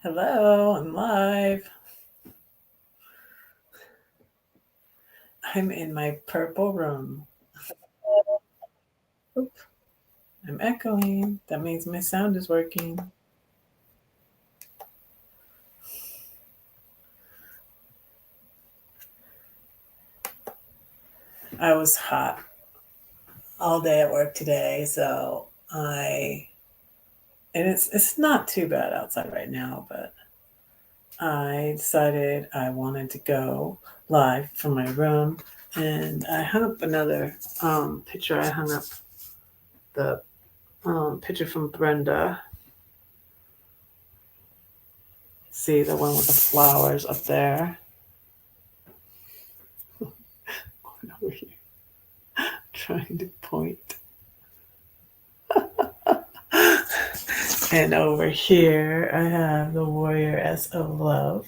Hello, I'm live. I'm in my purple room. Oop, I'm echoing. That means my sound is working. I was hot all day at work today, so it's not too bad outside right now, but I decided I wanted to go live from my room, and I hung up another picture. I hung up the picture from Brenda. See the one with the flowers up there. Over here, trying to point. And over here, I have the Warrior S of Love.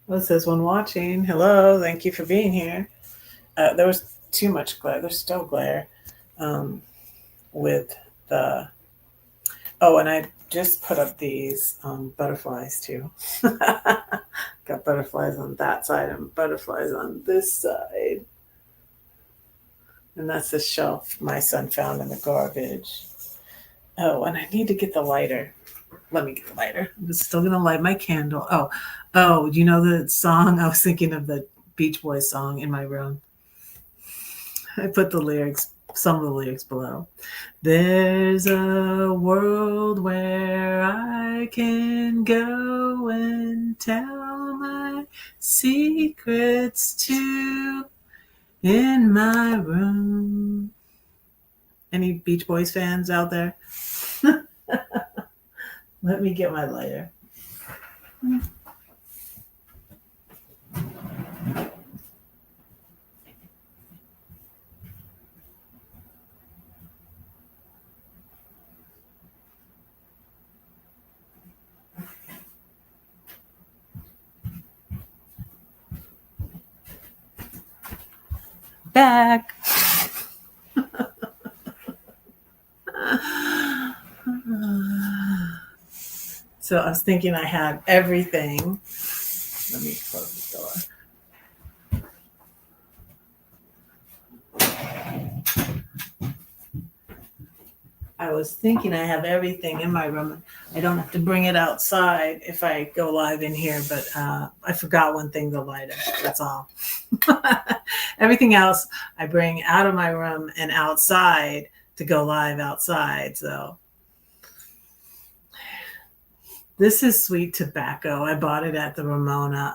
Well, it says one watching. Hello, thank you for being here. There was too much glare. There's still glare with the. Oh, and I just put up these butterflies too. Got butterflies on that side and butterflies on this side. And that's the shelf my son found in the garbage. Oh, and I need to get the lighter. Let me get the lighter. I'm still gonna light my candle. Oh, you know the song? I was thinking of the Beach Boys song in my room. I put the lyrics, some of the lyrics below. There's a world where I can go and tell my secrets to in my room. Any Beach Boys fans out there? Let me get my lighter. Back. So I was thinking I had everything. Let me close the door. I was thinking I have everything in my room. I don't have to bring it outside if I go live in here, but I forgot one thing, the lighter. That's all. Everything else I bring out of my room and outside to go live outside. So this is sweet tobacco. I bought it at the Ramona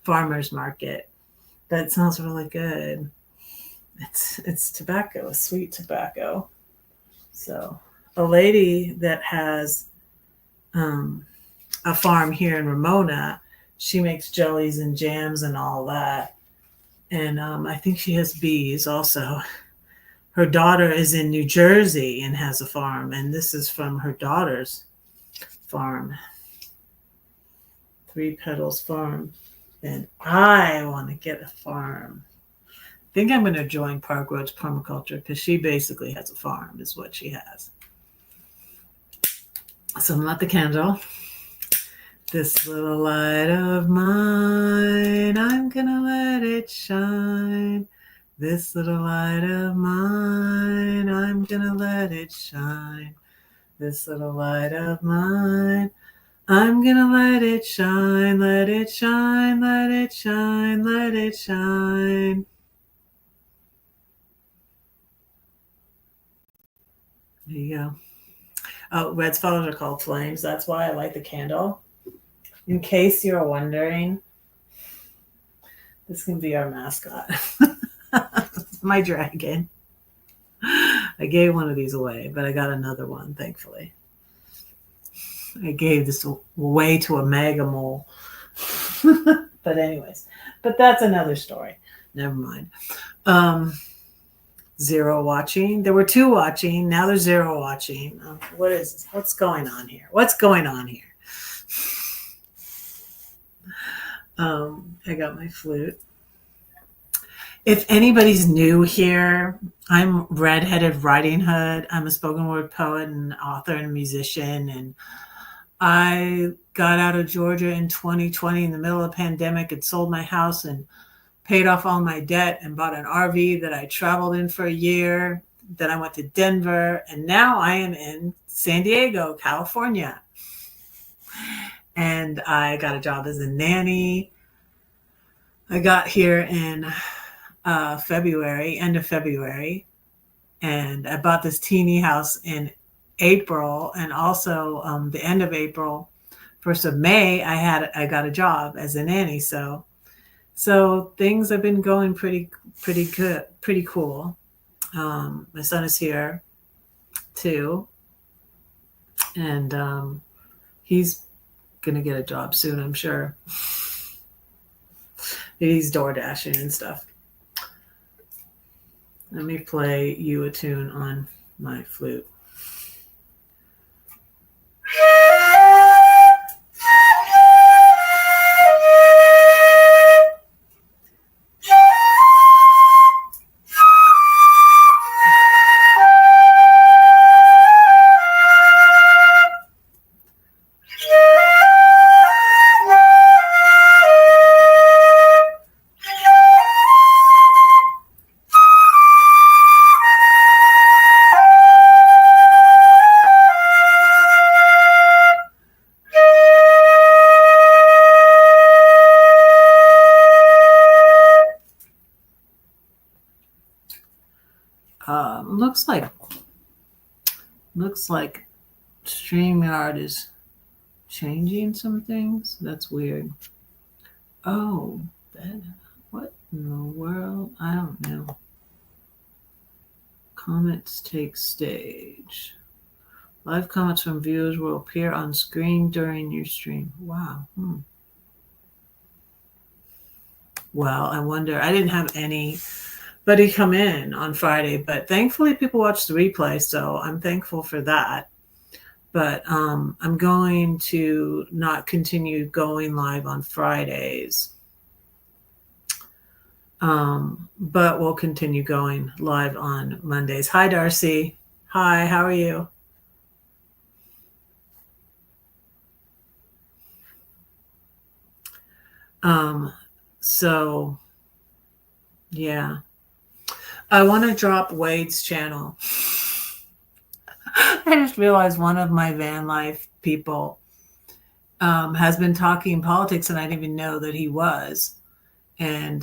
farmer's market. That smells really good. It's tobacco, sweet tobacco. So a lady that has a farm here in Ramona, she makes jellies and jams and all that. And I think she has bees also. Her daughter is in New Jersey and has a farm, and this is from her daughter's farm. Three Petals Farm. And I want to get a farm. I think I'm going to join Park Roads Permaculture because she basically has a farm, is what she has. So I'm not the candle. This little light of mine, I'm going to let it shine. This little light of mine, I'm going to let it shine. This little light of mine, I'm going to let it shine, let it shine, let it shine, let it shine. There you go. Oh, red spells are called flames. That's why I light the candle. In case you're wondering, this can be our mascot. My dragon. I gave one of these away, but I got another one, thankfully. I gave this away to a mega mole. But anyways, but that's another story. Never mind. Zero watching. There were two watching. Now there's zero watching. What is this? What's going on here? What's going on here? I got my flute. If anybody's new here, I'm Redheaded Riding Hood. I'm a spoken word poet and author and musician. And I got out of Georgia in 2020 in the middle of the pandemic and sold my house and paid off all my debt and bought an RV that I traveled in for a year. Then I went to Denver, and now I am in San Diego, California. And I got a job as a nanny. I got here in February, end of February, and I bought this teeny house in April, and also the end of April, 1st of May, I got a job as a nanny. So things have been going pretty good, pretty cool. My son is here too, and he's gonna get a job soon, I'm sure. He's door dashing and stuff. Let me play you a tune on my flute. Looks like StreamYard is changing some things. That's weird. Oh, what in the world? I don't know. Comments take stage. Live comments from viewers will appear on screen during your stream. Wow. Well, I wonder. I didn't have anybody come in on Friday, but thankfully people watched the replay, so I'm thankful for that. But I'm going to not continue going live on Fridays. But we'll continue going live on Mondays. Hi, Darcy. Hi, how are you? So yeah, I want to drop Wade's channel. I just realized one of my van life people has been talking politics, and I didn't even know that he was. And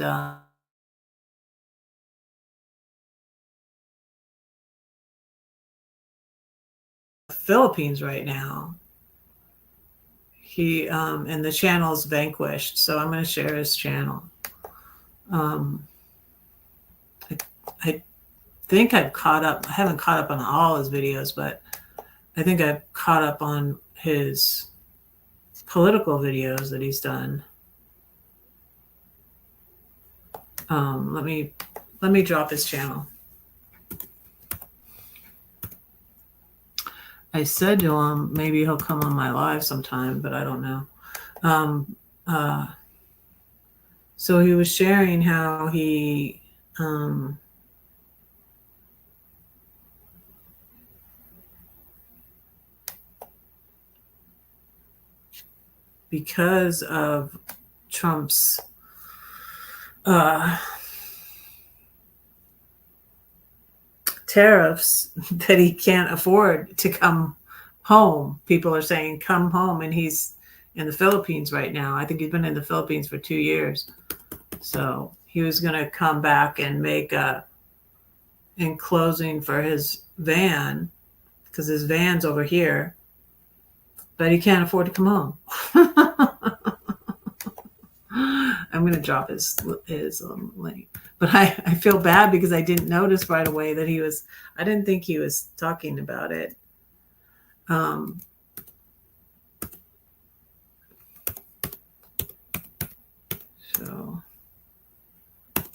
Philippines right now. He and the channel's Vanquished, so I'm going to share his channel. I think I've caught up. I haven't caught up on all his videos, but I think I've caught up on his political videos that he's done. Let me drop his channel. I said to him maybe he'll come on my live sometime, but I don't know. So he was sharing how he because of Trump's tariffs that he can't afford to come home. People are saying come home, and he's in the Philippines right now. I think he's been in the Philippines for 2 years. So he was going to come back and make a enclosing for his van, because his van's over here, but he can't afford to come home. I'm going to drop his link. But I feel bad because I didn't notice right away that I didn't think he was talking about it. So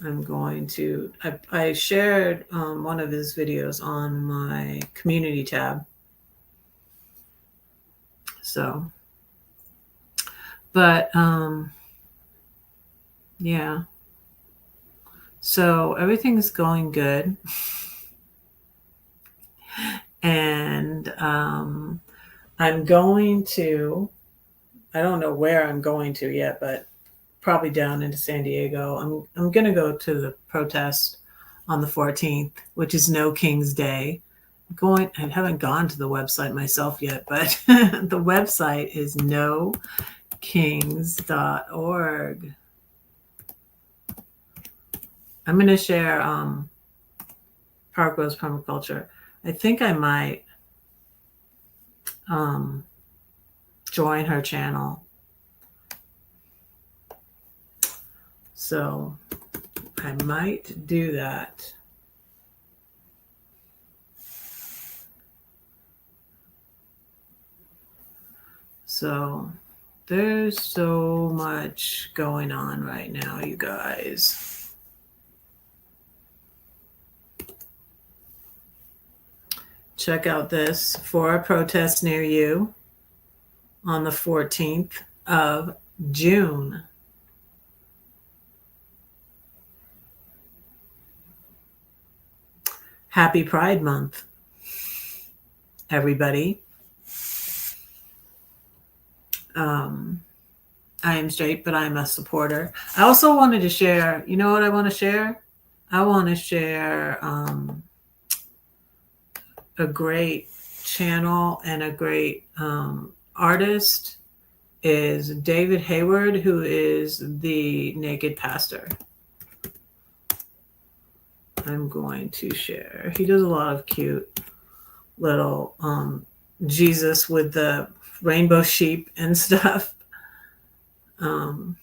I'm going to, I shared one of his videos on my community tab. So, but yeah. So everything's going good. And I'm going to, I don't know where I'm going to yet, but probably down into San Diego. I'm going to go to the protest on the 14th, which is No King's Day. I haven't gone to the website myself yet, but the website is nokings.org. I'm going to share Park Rose Permaculture. I think I might join her channel. So I might do that. So there's so much going on right now, you guys. Check out this for a protest near you on the 14th of June. Happy Pride Month, everybody. I am straight, but I'm a supporter. I also wanted to share, you know what I want to share? I want to share a great channel and a great artist is David Hayward, who is the Naked Pastor. I'm going to share. He does a lot of cute little Jesus with the rainbow sheep and stuff. Oh,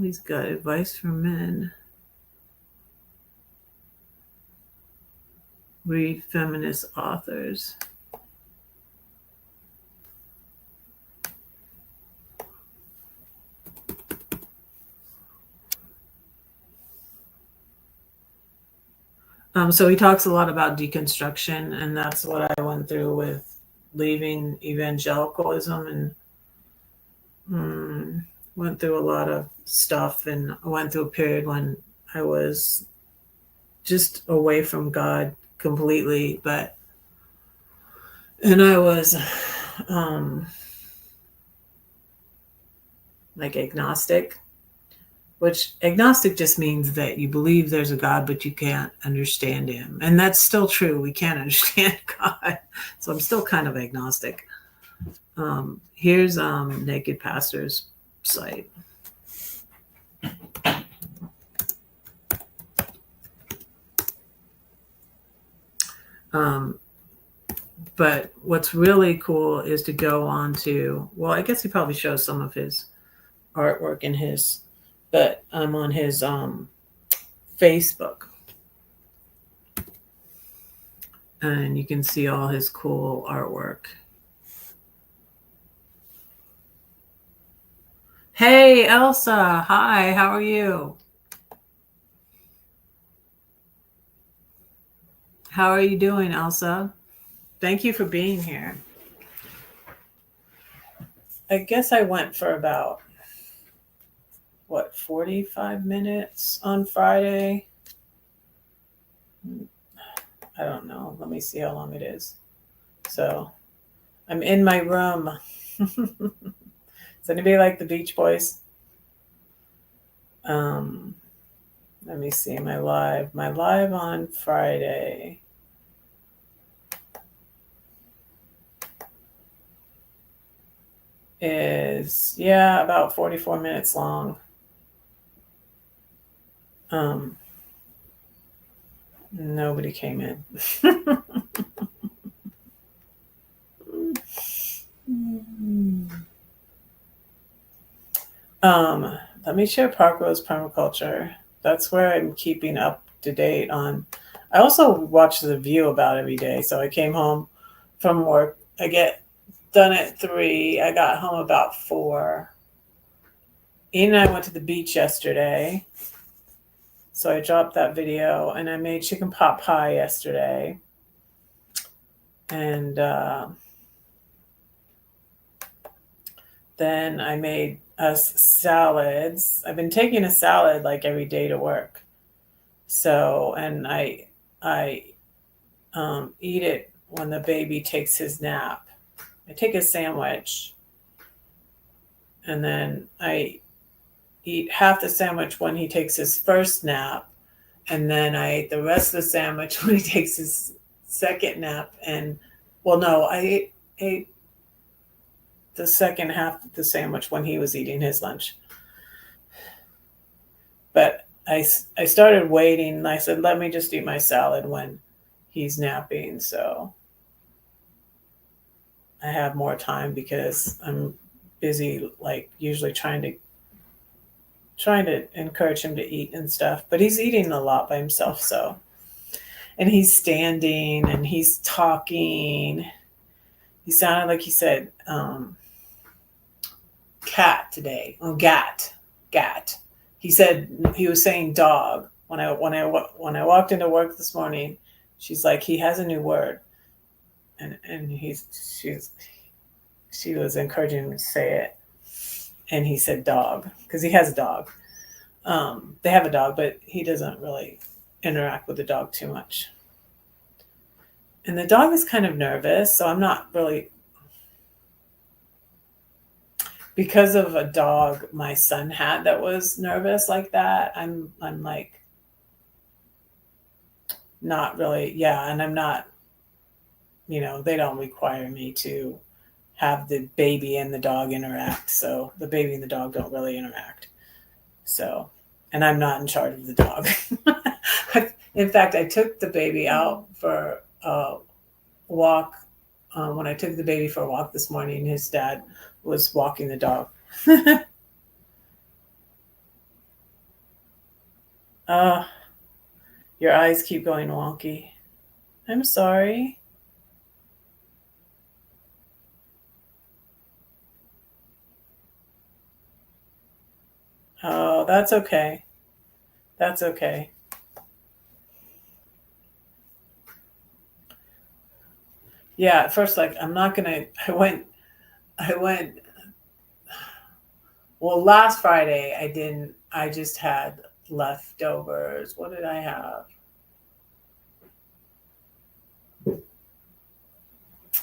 he's got advice for men. Read feminist authors. So he talks a lot about deconstruction, and that's what I went through with leaving evangelicalism, and went through a lot of stuff, and I went through a period when I was just away from God completely, and I was like agnostic, which agnostic just means that you believe there's a God, but you can't understand him. And that's still true. We can't understand God. So I'm still kind of agnostic. Here's Naked Pastor's site. But what's really cool is to go on to, well, I guess he probably shows some of his artwork in his, but I'm on his Facebook. And you can see all his cool artwork. Hey, Elsa. Hi, how are you? How are you doing, Elsa? Thank you for being here. I guess I went for about, 45 minutes on Friday? I don't know. Let me see how long it is. So I'm in my room. Does anybody like the Beach Boys? Let me see my live. My live on Friday is, about 44 minutes long. Nobody came in. Let me share Park Rose Permaculture. That's where I'm keeping up to date on. I also watch The View about every day. So I came home from work. I get done at 3. I got home about 4. Ian and I went to the beach yesterday. So I dropped that video, and I made chicken pot pie yesterday. And then I made us salads. I've been taking a salad like every day to work. So, and I eat it when the baby takes his nap. I take a sandwich and then I eat half the sandwich when he takes his first nap, and then I ate the rest of the sandwich when he takes his second nap. And well, no, ate the second half of the sandwich when he was eating his lunch. But I started waiting and I said, let me just eat my salad when he's napping. So I have more time because I'm busy, like usually trying to encourage him to eat and stuff. But he's eating a lot by himself. So, and he's standing and he's talking. He sounded like he said cat today. Oh, gat. He said he was saying dog when I walked into work this morning. She's like, he has a new word, and she was encouraging him to say it, and he said dog because he has a dog. They have a dog, but he doesn't really interact with the dog too much. And the dog is kind of nervous, so I'm not really, because of a dog my son had that was nervous like that. I'm like not really, yeah, and I'm not, they don't require me to have the baby and the dog interact. So the baby and the dog don't really interact. So, and I'm not in charge of the dog. In fact, I took the baby out for a walk. When I took the baby for a walk this morning, his dad was walking the dog. uh, your eyes keep going wonky. I'm sorry. Oh, that's okay. That's okay. Yeah, at first, like, I'm not gonna. I went. Well, last Friday, I didn't. I just had leftovers. What did I have?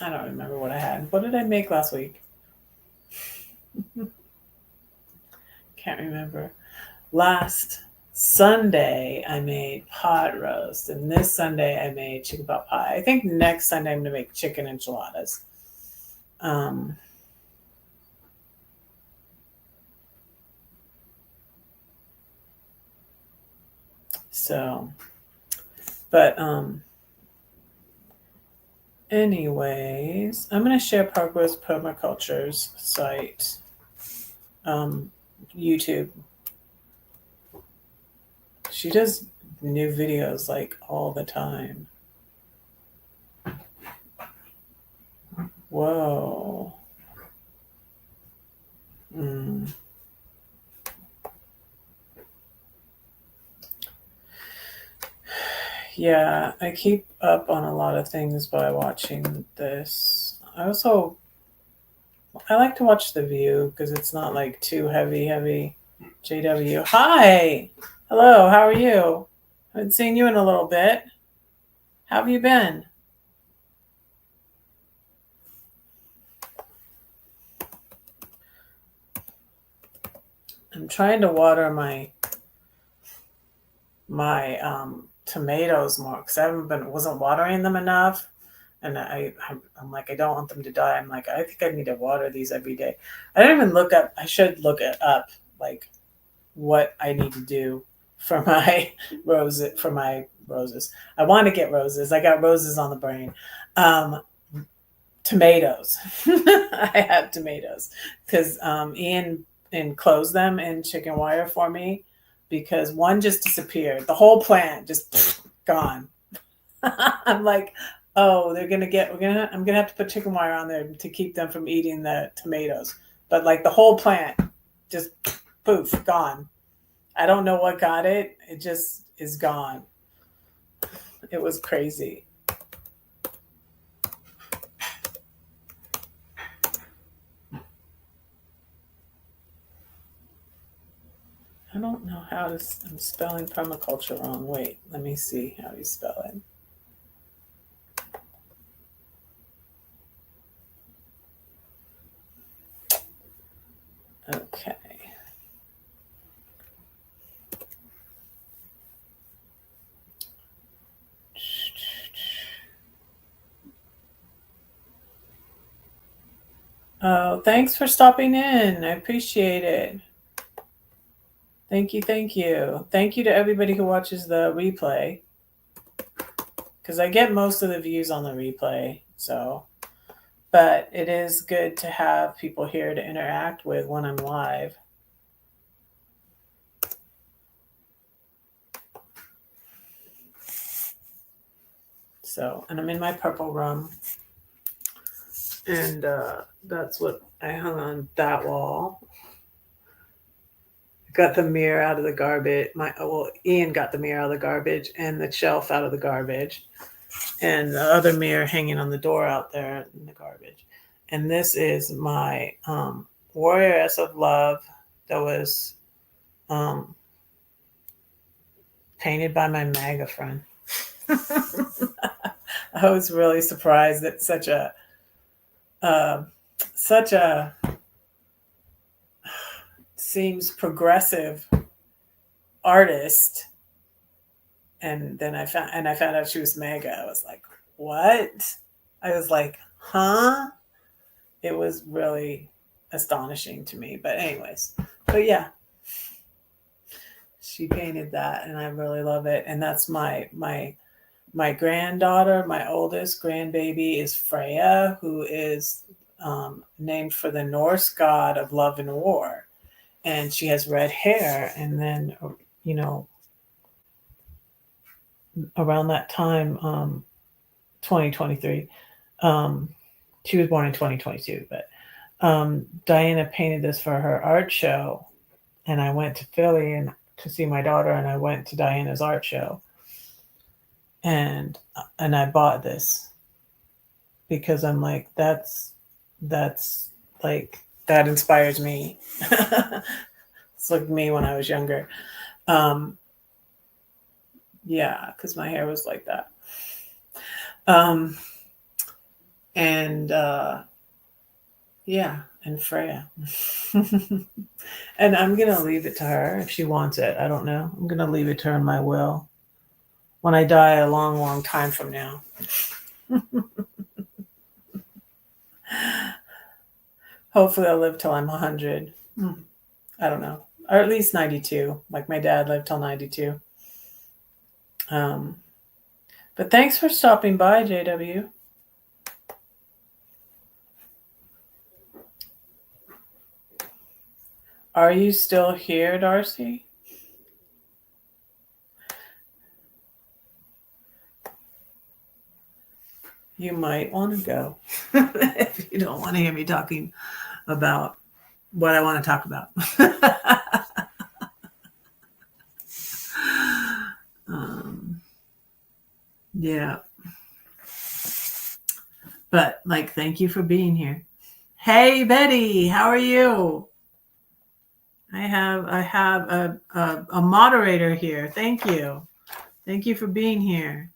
I don't remember what I had. What did I make last week? Can't remember. Last Sunday, I made pot roast, and this Sunday, I made chicken pot pie. I think next Sunday, I'm going to make chicken enchiladas. Um, so, but anyways, I'm going to share Parkwood's Permaculture's site, um, YouTube. She does new videos like all the time. Whoa. Mm. Yeah, I keep up on a lot of things by watching this. I like to watch The View because it's not like too heavy. JW. Hi. Hello, how are you? I haven't seen you in a little bit. How have you been? I'm trying to water my tomatoes more because I wasn't watering them enough, and I'm like, I don't want them to die. I'm like, I think I need to water these every day. I don't even look up. I should look it up, like what I need to do for my roses. I want to get roses. I got roses on the brain. Um, Tomatoes. I have tomatoes because Ian enclosed them in chicken wire for me because one just disappeared. The whole plant just gone. I'm like, oh, I'm gonna have to put chicken wire on there to keep them from eating the tomatoes. But like the whole plant just poof, gone. I don't know what got it. It just is gone. It was crazy. I don't know how to. I'm spelling permaculture wrong. Wait, let me see how you spell it. Okay. Oh, thanks for stopping in. I appreciate it. Thank you, thank you. Thank you to everybody who watches the replay. Because I get most of the views on the replay. So, but it is good to have people here to interact with when I'm live. So, and I'm in my purple room. And that's what I hung on that wall. Got the mirror out of the garbage. Ian got the mirror out of the garbage and the shelf out of the garbage, and the other mirror hanging on the door out there in the garbage. And this is my Warrioress of Love that was painted by my MAGA friend. I was really surprised that such a seems progressive artist, and then I found out she was MAGA. I was like, what? I was like, huh? It was really astonishing to me. But anyways, but yeah, she painted that, and I really love it. And that's my granddaughter. My oldest grandbaby is Freya, who is named for the Norse god of love and war, and she has red hair. And then, you know, around that time, 2023, she was born in 2022, but Diana painted this for her art show, and I went to Philly and to see my daughter, and I went to Diana's art show, and I bought this because I'm like, that's like, that inspires me. It's like me when I was younger. Yeah, because my hair was like that. And yeah, and Freya. And I'm gonna leave it to her if she wants it. I don't know. I'm gonna leave it to her in my will when I die a long, long time from now. Hopefully, I'll live till I'm 100. I don't know, or at least 92. Like my dad lived till 92. But thanks for stopping by, JW. Are you still here, Darcy? You might want to go if you don't want to hear me talking about what I want to talk about. Yeah. But like, thank you for being here. Hey, Betty, how are you? I have a moderator here. Thank you. Thank you for being here.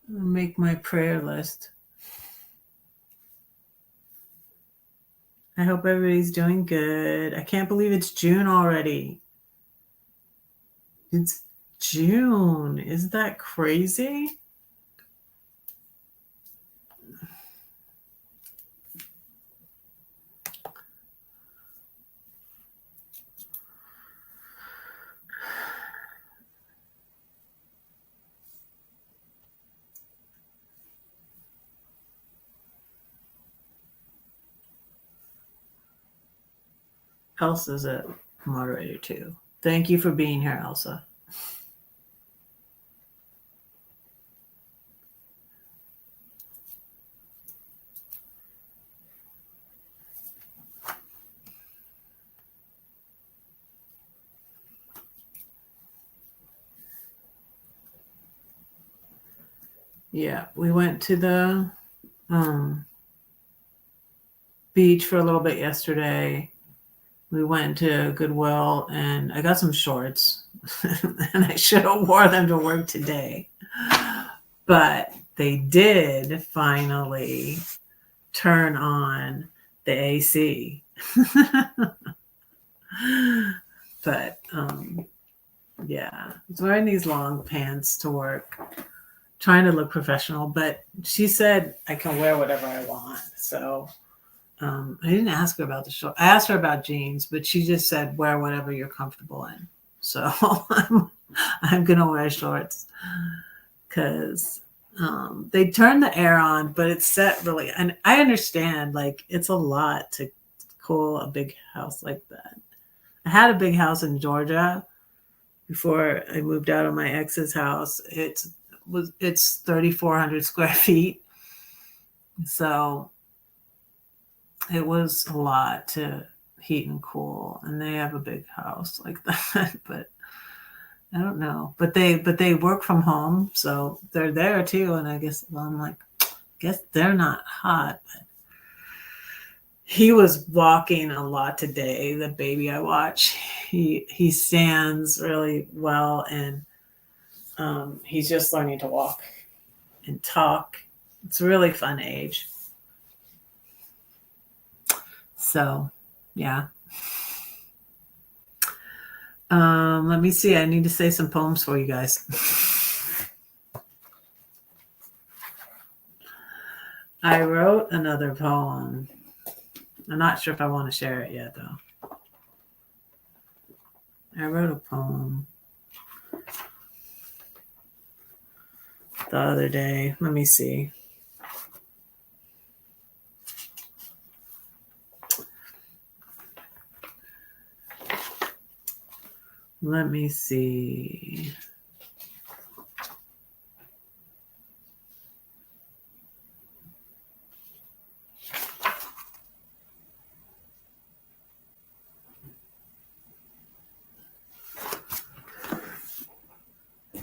I'll make my prayer list. I hope everybody's doing good. I can't believe it's June already. It's June. Isn't that crazy? Elsa's a moderator too. Thank you for being here, Elsa. Yeah, we went to the beach for a little bit yesterday. We went to Goodwill and I got some shorts and I should have wore them to work today. But they did finally turn on the AC. But yeah, I was wearing these long pants to work, trying to look professional, but she said I can wear whatever I want. So I didn't ask her about the short. I asked her about jeans, but she just said wear whatever you're comfortable in. So I'm gonna wear shorts because they turn the air on, but it's set really. And I understand, like, it's a lot to cool a big house like that. I had a big house in Georgia before I moved out of my ex's house. It's 3,400 square feet, so it was a lot to heat and cool. And they have a big house like that, but I don't know. But they work from home, so they're there too. And I guess, well, I'm like, guess they're not hot. But he was walking a lot today. The baby I watch, he stands really well, and he's just learning to walk and talk. It's a really fun age. So, yeah. Let me see. I need to say some poems for you guys. I wrote another poem. I'm not sure if I want to share it yet, though. I wrote a poem the other day. Let me see. Let me see.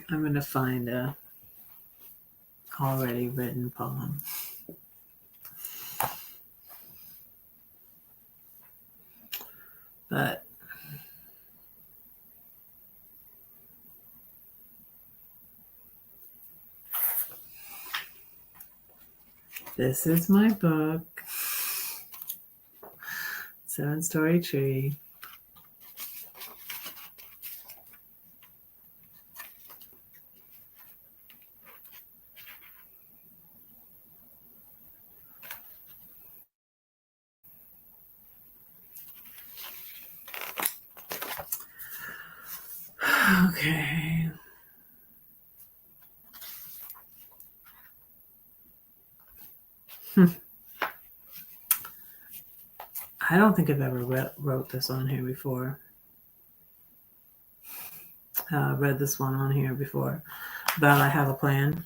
I'm going to find a already written poem. But this is my book, 7-Story Tree. Okay. I don't think I've ever wrote this on here before. Read this one on here before about I have a plan.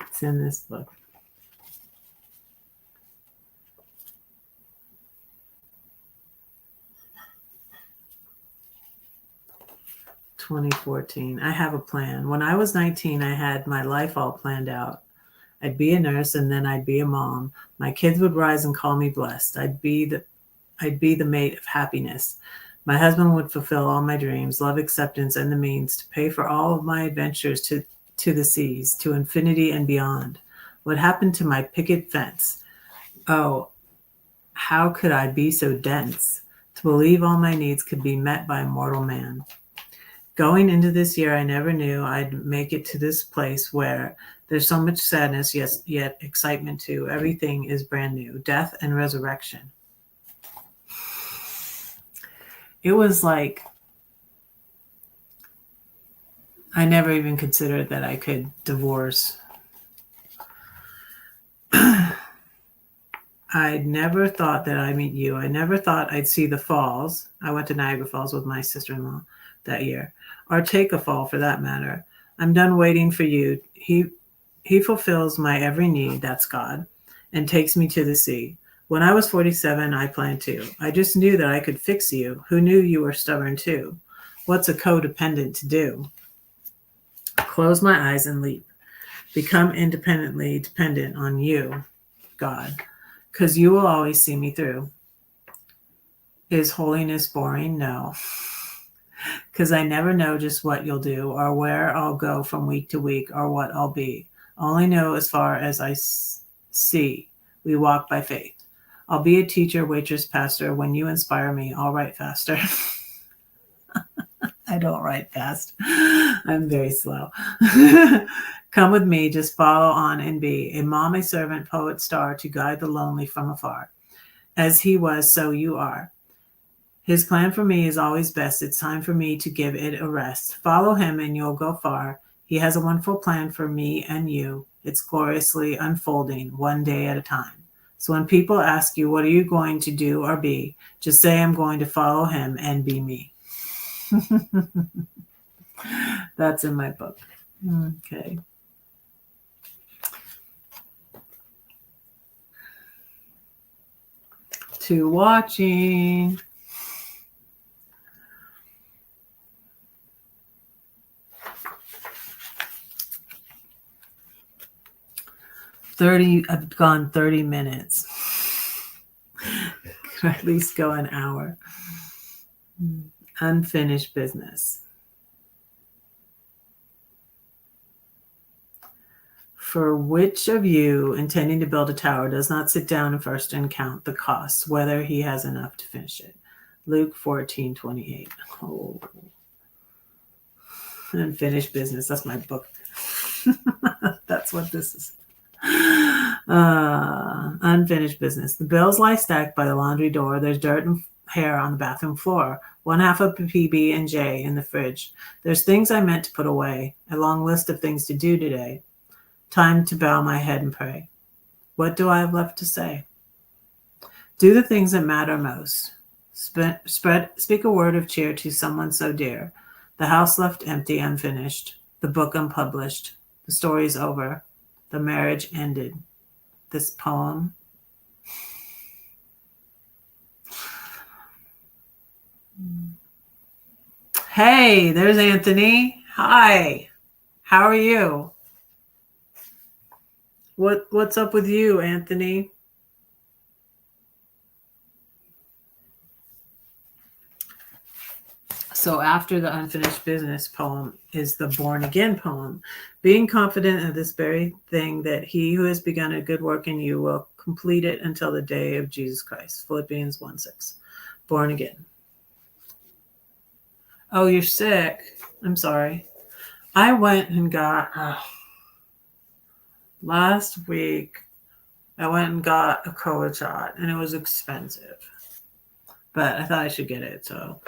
It's in this book. "2014. I have a plan. When I was 19, I had my life all planned out. I'd be a nurse and then I'd be a mom. My kids would rise and call me blessed. I'd be the mate of happiness. My husband would fulfill all my dreams, love, acceptance, and the means to pay for all of my adventures to the seas, to infinity and beyond. What happened to my picket fence? Oh, how could I be so dense to believe all my needs could be met by mortal man? Going into this year, I never knew I'd make it to this place where there's so much sadness, yet excitement too. Everything is brand new, death and resurrection." It was like, I never even considered that I could divorce. I never thought that I'd meet you. I never thought I'd see the falls. I went to Niagara Falls with my sister-in-law that year, or take a fall for that matter. I'm done waiting for you. He fulfills my every need, that's God, and takes me to the sea. When I was 47, I planned to. I just knew that I could fix you. Who knew you were stubborn too? What's a codependent to do? Close my eyes and leap. Become independently dependent on you, God. because you will always see me through. Is holiness boring? No. Because I never know just what you'll do or where I'll go from week to week or what I'll be. Only know as far as I see. We walk by faith. I'll be a teacher, waitress, pastor. When you inspire me, I'll write faster. I don't write fast. I'm very slow. Come with me, just follow on and be a mom, a servant, poet, star to guide the lonely from afar. As he was, so you are. His plan for me is always best. It's time for me to give it a rest. Follow him and you'll go far. He has a wonderful plan for me and you. It's gloriously unfolding one day at a time. So when people ask you, what are you going to do or be? Just say, I'm going to follow him and be me. That's in my book. Okay. To watching. I've gone 30 minutes. Could at least go an hour. Unfinished business. For which of you intending to build a tower does not sit down first and count the costs, whether he has enough to finish it? Luke 14:28. Oh. Unfinished business. That's my book. That's what this is. Unfinished business. The bills lie stacked by the laundry door. There's dirt and hair on the bathroom floor. One half of PB and J in the fridge. There's things I meant to put away. A long list of things to do today. Time to bow my head and pray. What do I have left to say? Do the things that matter most. Speak a word of cheer to someone so dear. The house left empty, unfinished. The book unpublished. The story's over. The marriage ended. This poem. Hey, there's Anthony. Hi. How are you? What's up with you, Anthony? So after the unfinished business poem is the born again poem. Being confident of this very thing, that he who has begun a good work in you will complete it until the day of Jesus Christ. Philippians 1:6. Born again. Oh, you're sick. I'm sorry. I went and got, last week, I went and got a COVID shot, and it was expensive. But I thought I should get it, so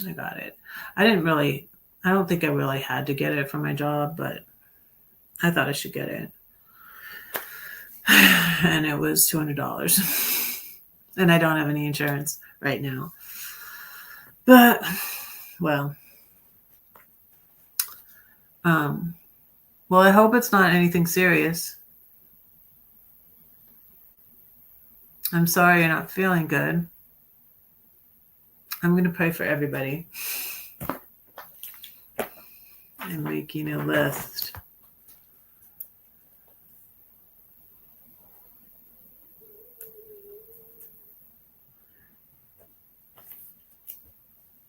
I got it. I don't think I really had to get it for my job, but I thought I should get it. And it was $200. And I don't have any insurance right now. But, well, I hope it's not anything serious. I'm sorry you're not feeling good. I'm going to pray for everybody. I'm making a list.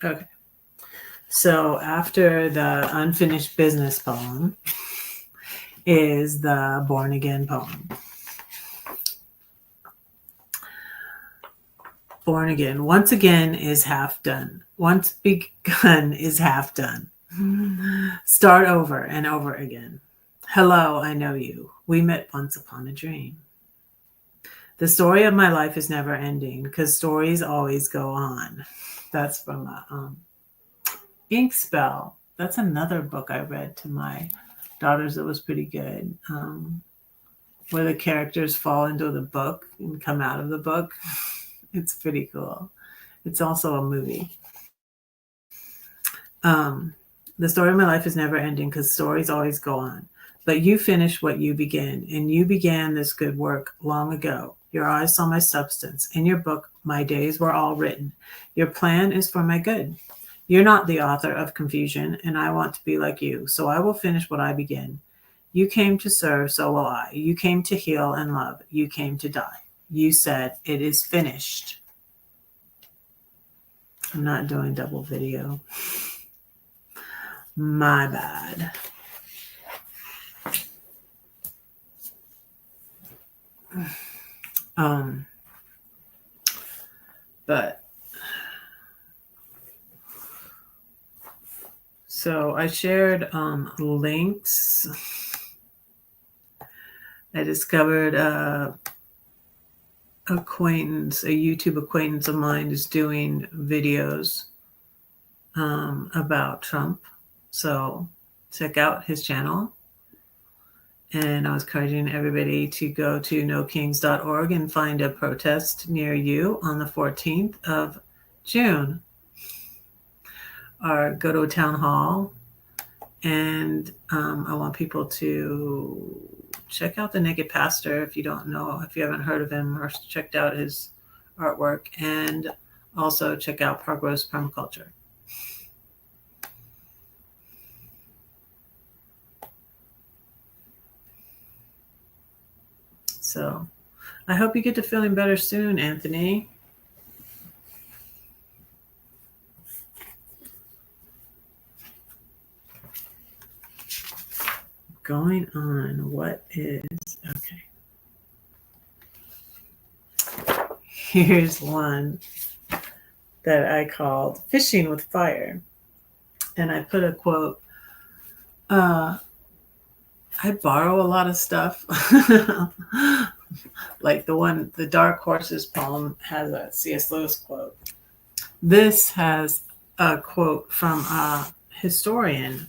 Okay. So after the unfinished business poem is the born again poem. Born again. Once again is half done. Once begun is half done. Start over and over again. Hello, I know you. We met once upon a dream. The story of my life is never ending because stories always go on. That's from Ink Spell. That's another book I read to my daughters that was pretty good. Where the characters fall into the book and come out of the book. It's pretty cool. It's also a movie. The story of my life is never ending because stories always go on. But you finish what you begin, and you began this good work long ago. Your eyes saw my substance. In your book, my days were all written. Your plan is for my good. You're not the author of confusion, and I want to be like you, so I will finish what I begin. You came to serve, so will I. You came to heal and love. You came to die. you said it is finished. I'm not doing double video. My bad. But so I shared links. I discovered a YouTube acquaintance of mine is doing videos about Trump. So check out his channel. And I was encouraging everybody to go to nokings.org and find a protest near you on the 14th of June. Or go to a town hall. And I want people to check out The Naked Pastor if you don't know, if you haven't heard of him or checked out his artwork. And also check out Park Rose Permaculture. So I hope you get to feeling better soon, Anthony. Going on, what is, okay. Here's one that I called Fishing with Fire. And I put a quote, I borrow a lot of stuff. Like the Dark Horses poem has a C.S. Lewis quote. This has a quote from a historian,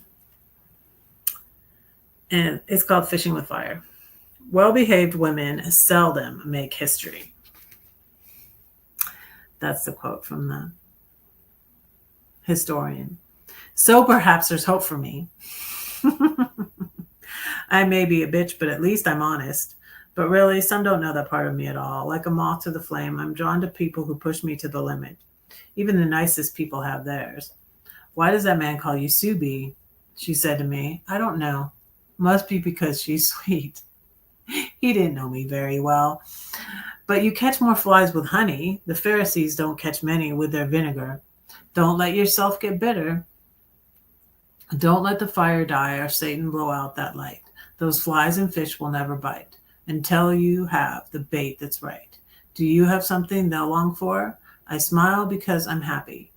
and it's called Fishing with Fire. Well-behaved women seldom make history. That's the quote from the historian. So perhaps there's hope for me. I may be a bitch, but at least I'm honest. But really, some don't know that part of me at all. Like a moth to the flame, I'm drawn to people who push me to the limit. Even the nicest people have theirs. Why does that man call you Subi? She said to me. I don't know. Must be because she's sweet. He didn't know me very well. But you catch more flies with honey. The Pharisees don't catch many with their vinegar. Don't let yourself get bitter. Don't let the fire die or Satan blow out that light. Those flies and fish will never bite until you have the bait that's right. Do you have something they'll long for? I smile because I'm happy.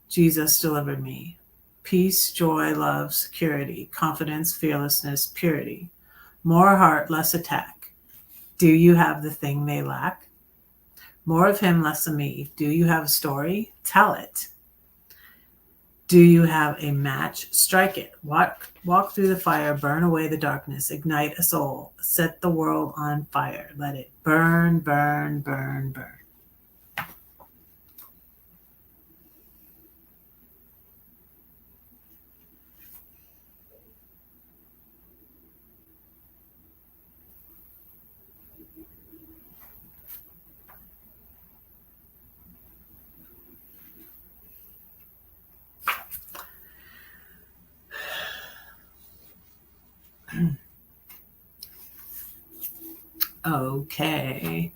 Jesus delivered me. Peace, joy, love, security, confidence, fearlessness, purity. More heart, less attack. Do you have the thing they lack? More of him, less of me. Do you have a story? Tell it. Do you have a match? Strike it. Walk through the fire, burn away the darkness, ignite a soul, set the world on fire. Let it burn, burn, burn, burn. Okay.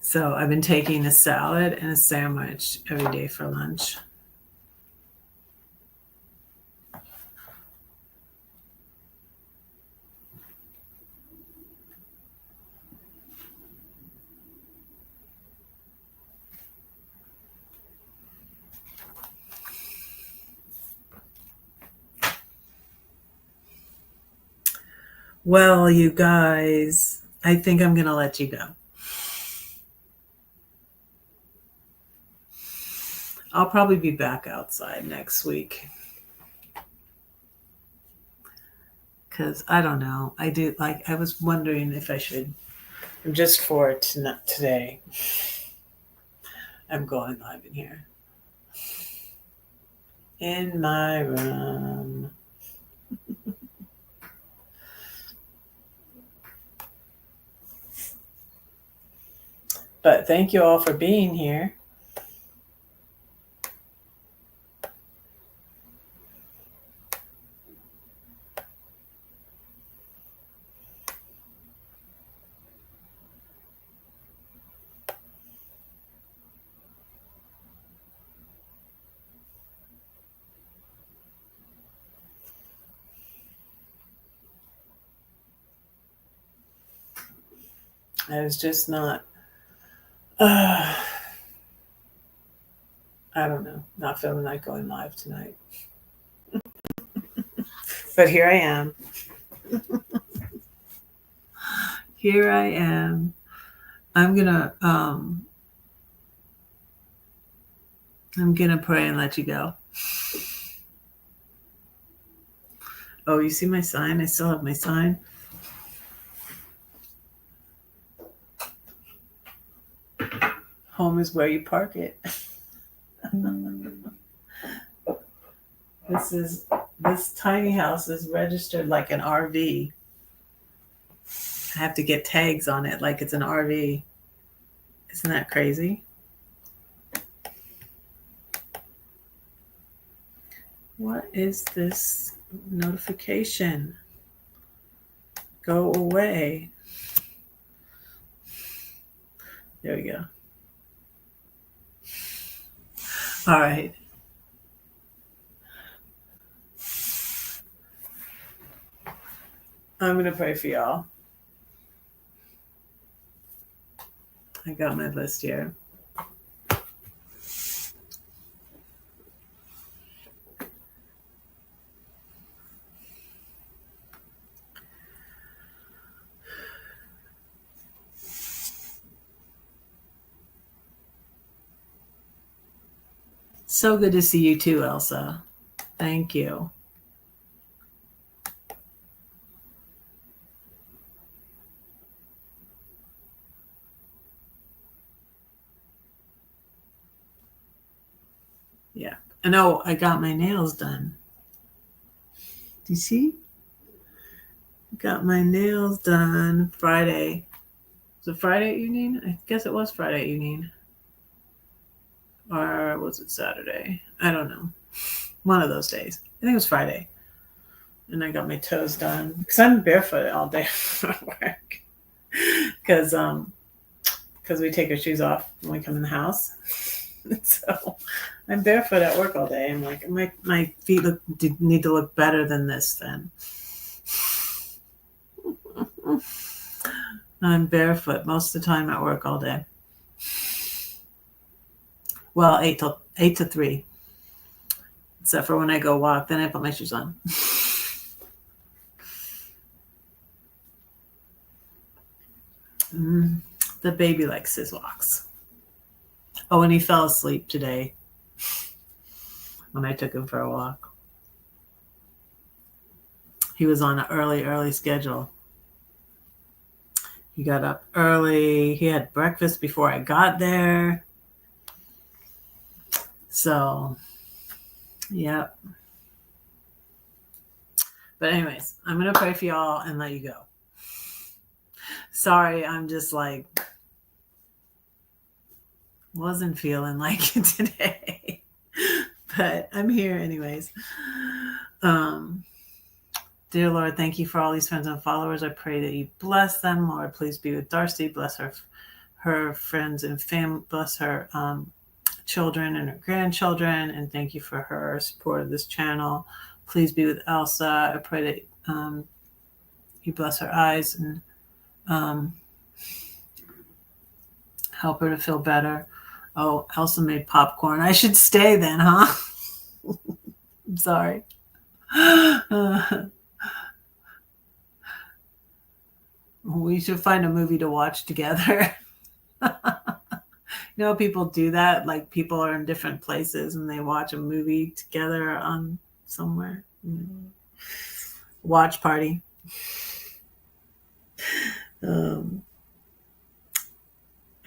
So I've been taking a salad and a sandwich every day for lunch. Well, you guys, I think I'm going to let you go. I'll probably be back outside next week. Because I don't know. I was wondering if I should, just for today, I'm going live in here. In my room. But thank you all for being here. I was just not, I don't know, not feeling like going live tonight. But here I am. Here I am. I'm gonna pray and let you go. Oh, you see my sign? I still have my sign. Home is where you park it. This tiny house is registered like an RV. I have to get tags on it like it's an RV. Isn't that crazy? What is this notification? Go away. There we go. All right. I'm going to pray for y'all. I got my list here. So good to see you too, Elsa. Thank you. Yeah. I know I got my nails done. Do you see? Got my nails done Friday. Was it Friday evening? I guess it was Friday evening. Or was it Saturday? I don't know. One of those days. I think it was Friday. And I got my toes done because I'm barefoot all day at work. Because we take our shoes off when we come in the house. So I'm barefoot at work all day. I'm like, my feet need to look better than this then. I'm barefoot most of the time at work all day. Well, 8 to 3. Except for when I go walk, then I put my shoes on. The baby likes his walks. Oh, and he fell asleep today when I took him for a walk. He was on an early schedule. He got up early. He had breakfast before I got there. So, yeah. But anyways, I'm going to pray for y'all and let you go. Sorry, I'm just like, wasn't feeling like it today. But I'm here anyways. Dear Lord, thank you for all these friends and followers. I pray that you bless them. Lord, please be with Darcy. Bless her friends and family. Bless her children and her grandchildren. And thank you for her support of this channel. Please be with Elsa. I pray that you bless her eyes and help her to feel better. Oh, Elsa made popcorn. I should stay then, huh? I'm sorry. We should find a movie to watch together. You know, people do that. Like people are in different places and they watch a movie together on somewhere. Watch party.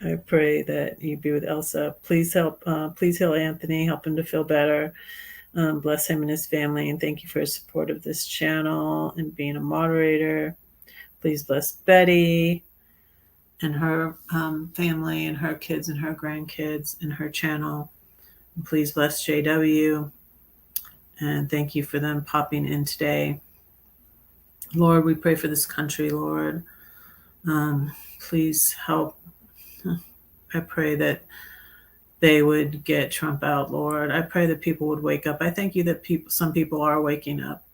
I pray that you be with Elsa. Please heal Anthony, help him to feel better. Bless him and his family, and thank you for his support of this channel and being a moderator. Please bless Betty and her family and her kids and her grandkids and her channel. And please bless JW. And thank you for them popping in today. Lord, we pray for this country, Lord. Please help. I pray that they would get Trump out, Lord. I pray that people would wake up. I thank you that some people are waking up.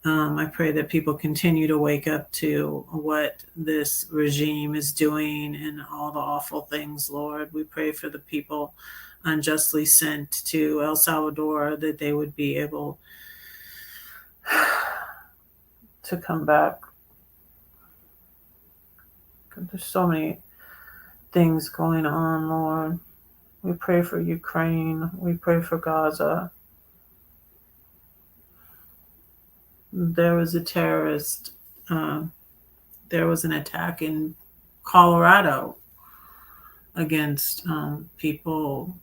I pray that people continue to wake up to what this regime is doing and all the awful things, Lord. We pray for the people unjustly sent to El Salvador, that they would be able to come back. There's so many things going on, Lord. We pray for Ukraine. We pray for Gaza. There was a terrorist, there was an attack in Colorado against people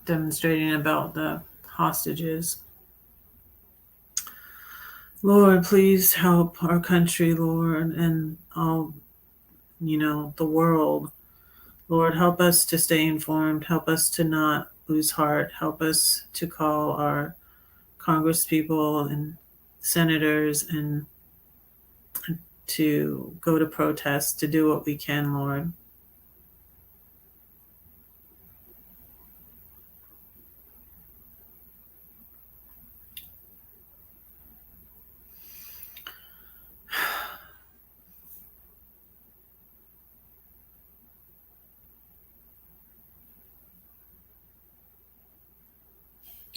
demonstrating about the hostages. Lord, please help our country, Lord, and all, the world. Lord, help us to stay informed. Help us to not lose heart. Help us to call our congresspeople and senators and to go to protest, to do what we can, Lord.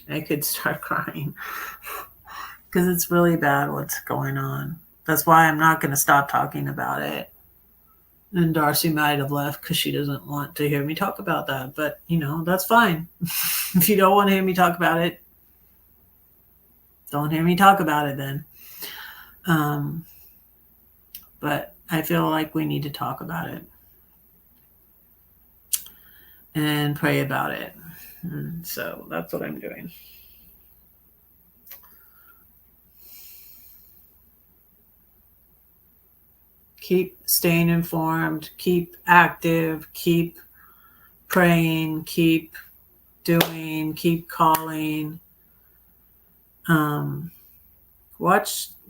I could start crying because it's really bad what's going on. That's why I'm not going to stop talking about it. And Darcy might have left because she doesn't want to hear me talk about that. But, that's fine. If you don't want to hear me talk about it, don't hear me talk about it then. But I feel like we need to talk about it and pray about it. And so that's what I'm doing. Keep staying informed, keep active, keep praying, keep doing, keep calling.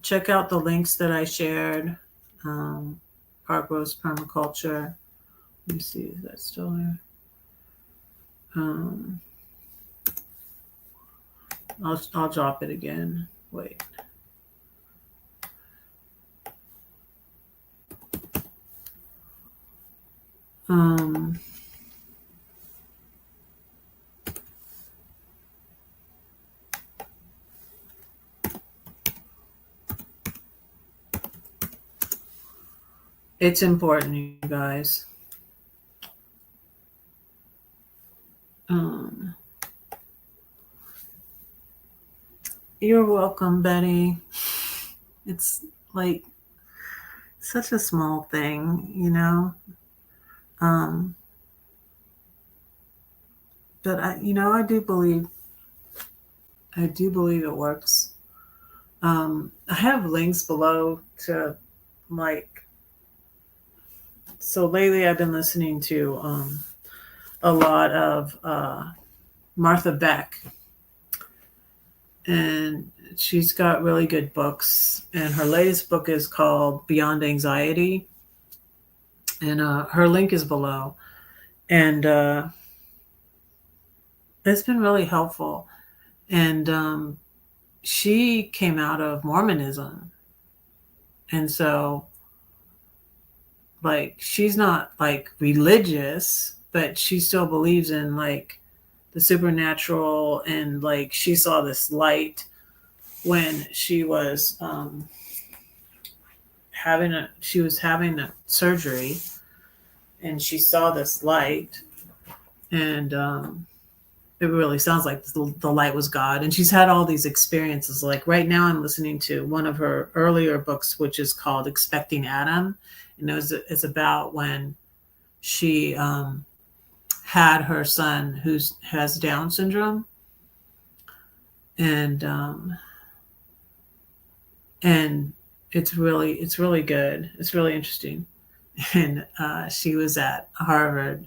Check out the links that I shared. Park Rose Permaculture. Let me see, is that still there? I'll drop it again. Wait. It's important, you guys. You're welcome, Betty. It's like such a small thing, but I do believe it works. I have links below to so lately I've been listening to a lot of Martha Beck, and she's got really good books, and her latest book is called Beyond Anxiety, and her link is below, and it's been really helpful. And she came out of Mormonism, and so she's not religious, but she still believes in the supernatural, and she saw this light when she was having a surgery, and she saw this light, and it really sounds like the light was God. And she's had all these experiences. Right now I'm listening to one of her earlier books, which is called Expecting Adam, and it's about when she had her son who has Down syndrome, and it's really good. It's really interesting. And she was at Harvard.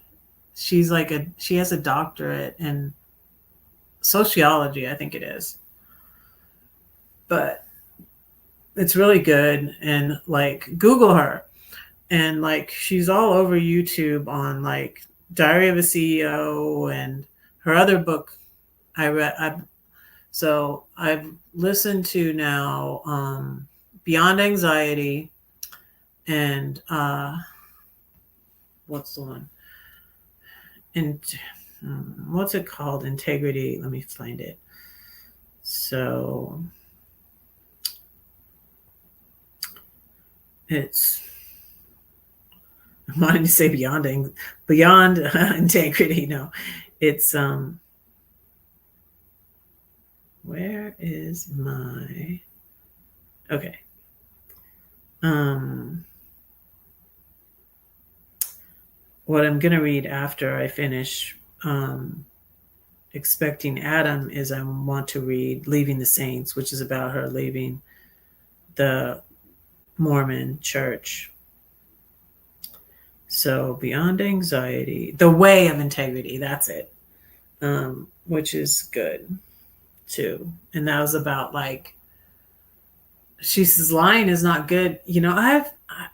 She has a doctorate in sociology, I think it is. But it's really good, and Google her, and she's all over YouTube on Diary of a CEO, and her other book I So I've listened to now Beyond Anxiety and what's the one? And what's it called? Integrity. Let me find it. So it's, I wanted to say beyond integrity. No, it's where is my, okay. What I'm going to read after I finish Expecting Adam is I want to read Leaving the Saints, which is about her leaving the Mormon church. So Beyond Anxiety, The Way of Integrity, that's it, which is good too. And that was about like, she says lying is not good. I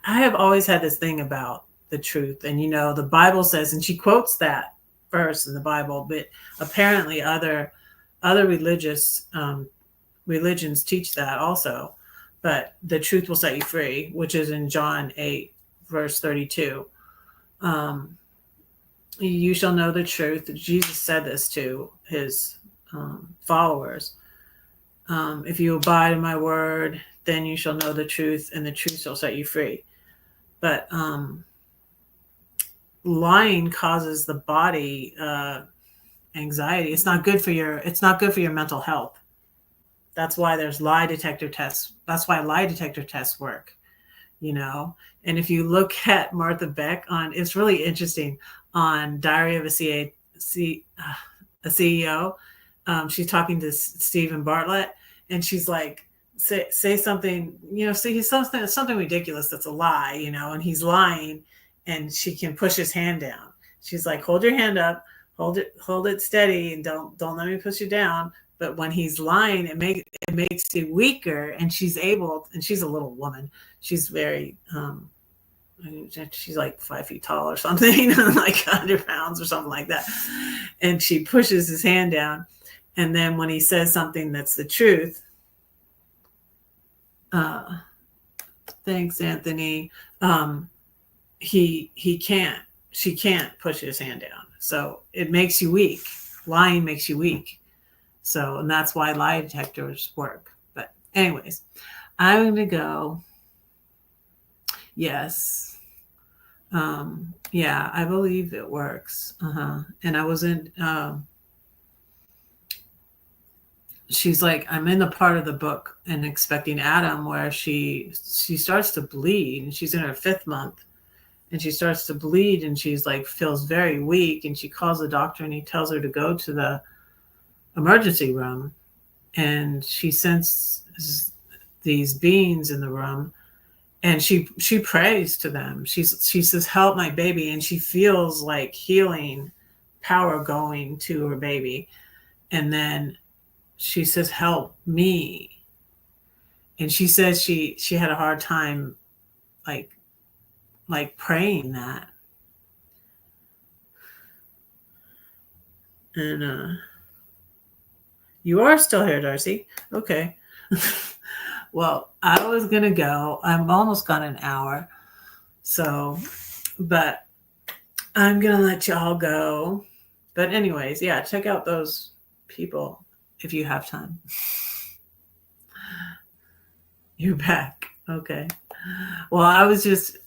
have always had this thing about the truth, and the Bible says, and she quotes that verse in the Bible, but apparently other religions teach that also. But the truth will set you free, which is in John 8 verse 32. You shall know the truth. Jesus said this to his followers. If you abide in my word, then you shall know the truth, and the truth shall set you free. But lying causes the body anxiety. It's not good for your mental health. That's why there's lie detector tests. That's why lie detector tests work. And if you look at Martha Beck it's really interesting on Diary of a CEO. She's talking to Stephen Bartlett, and she's like, say something, say something ridiculous that's a lie, and he's lying, and she can push his hand down. She's like, hold your hand up, hold it steady, and don't let me push you down. But when he's lying, it makes you weaker, and she's a little woman. She's very she's like 5 feet tall or something, like 100 pounds or something like that. And she pushes his hand down. And then when he says something that's the truth, thanks, Anthony, she can't push his hand down. So it makes you weak. Lying makes you weak. So, and that's why lie detectors work. But anyways, I'm going to go. Yes. Yeah, I believe it works. And I wasn't, she's like, I'm in the part of the book in Expecting Adam where she starts to bleed, and she's in her 5th month, and she starts to bleed, and she's like, feels very weak. And she calls the doctor, and he tells her to go to the emergency room, and she senses these beings in the room, and she prays to them. She says, help my baby. And she feels like healing power going to her baby. And then she says, help me. And she says she had a hard time like praying that. And you are still here, Darcy. Okay. Well, I was going to go. I'm almost gone an hour. So, but I'm going to let y'all go. But anyways, yeah, check out those people if you have time. You're back. Okay. Well, I was just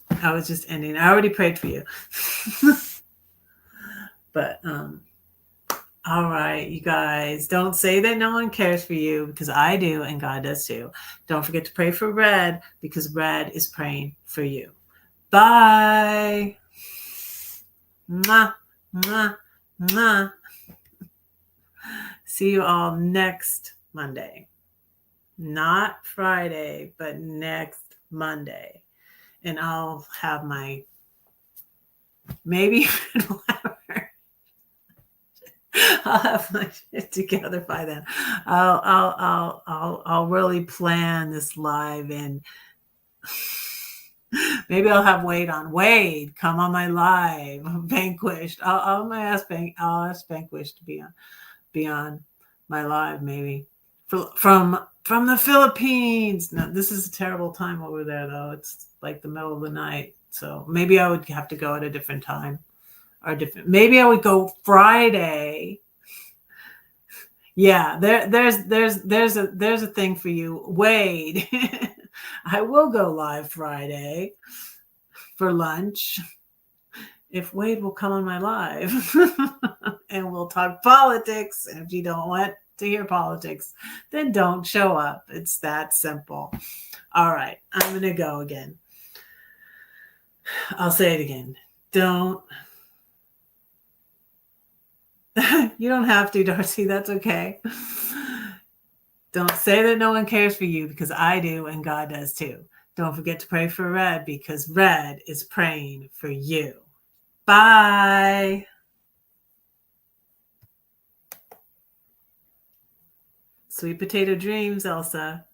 ending. I already prayed for you. But all right, you guys, don't say that no one cares for you, because I do, and God does too. Don't forget to pray for Red, because Red is praying for you. Bye. Mwah, mwah, mwah. See you all next Monday. Not Friday, but next Monday. And I'll have my maybe I'll have my shit together by then. I'll really plan this live, and maybe I'll have Wade on. Wade, come on my live. Vanquished. I'll ask Vanquish to be on my live, maybe. from the Philippines. No, this is a terrible time over there, though. It's like the middle of the night, so maybe I would have to go at a different time or different. Maybe I would go Friday. Yeah, there's a thing for you, Wade. I will go live Friday for lunch if Wade will come on my live and we'll talk politics. And if you don't want to hear politics, then don't show up. It's that simple. All right, I'm going to go again. I'll say it again. You don't have to, Darcy. That's okay. Don't say that no one cares for you, because I do and God does too. Don't forget to pray for Red, because Red is praying for you. Bye. Sweet potato dreams, Elsa.